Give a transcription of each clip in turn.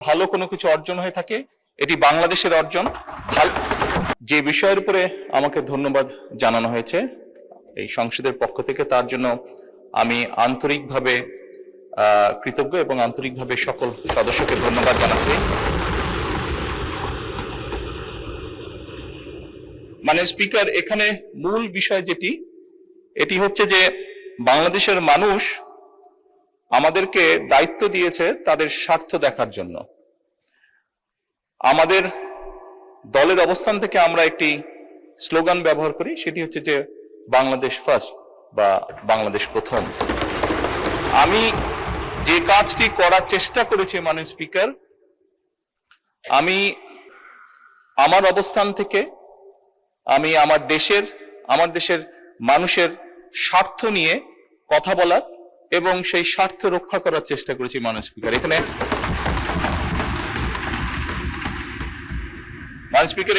ভালো কোনো কিছু অর্জন হয়ে থাকে এটি বাংলাদেশের অর্জন। যে বিষয়ের উপরে আমাকে ধন্যবাদ জানানো হয়েছে এই সংসদের পক্ষ থেকে, তার জন্য আমি আন্তরিকভাবে কৃতজ্ঞ এবং আন্তরিকভাবে সকল সদস্যকে ধন্যবাদ জানাচ্ছি। মানে স্পিকার, এখানে মূল বিষয় এটি হচ্ছে যে বাংলাদেশের মানুষ আমাদেরকে দায়িত্ব দিয়েছে তাদের স্বার্থ দেখার জন্য। আমাদের দলের অবস্থান থেকে আমরা একটি স্লোগান ব্যবহার করি, সেটি হচ্ছে যে বাংলাদেশ ফার্স্ট বা বাংলাদেশ প্রথম। আমি যে কাজটি করার চেষ্টা করেছি মাননীয় স্পিকার, আমি আমার অবস্থান থেকে আমি আমার দেশের মানুষের স্বার্থ নিয়ে কথা বলার এবং সেই স্বার্থ রক্ষা করার চেষ্টা করেছি মাননীয় স্পিকার।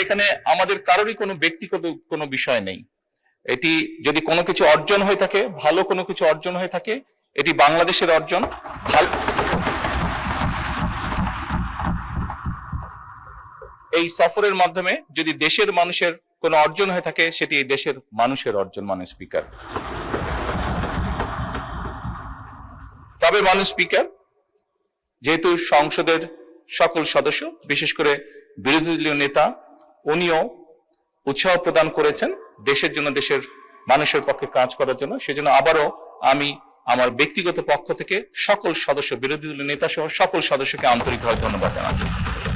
এখানে আমাদের কারোরই কোনো ব্যক্তিগত কোনো বিষয় নেই। এটি যদি কোনো কিছু অর্জন হয়ে থাকে, ভালো কোনো কিছু অর্জন হয়ে থাকে, এটি বাংলাদেশের অর্জন। এই সফরের মাধ্যমে যদি দেশের মানুষের কোনো অর্জন হয়ে থাকে, সেটি এই দেশের মানুষের অর্জন মাননীয় স্পিকার। তবে মাননীয় স্পিকার, যেহেতু সংসদের সকল সদস্য, বিশেষ করে বিরোধী দলীয় নেতা, উনিও উৎসাহ প্রদান করেছেন দেশের জন্য, দেশের মানুষের পক্ষে কাজ করার জন্য, সেজন্য আবারও আমি আমার ব্যক্তিগত পক্ষ থেকে সকল সদস্য, বিরোধী দলীয় নেতা সহ সকল সদস্যকে আন্তরিকভাবে ধন্যবাদ জানাচ্ছি।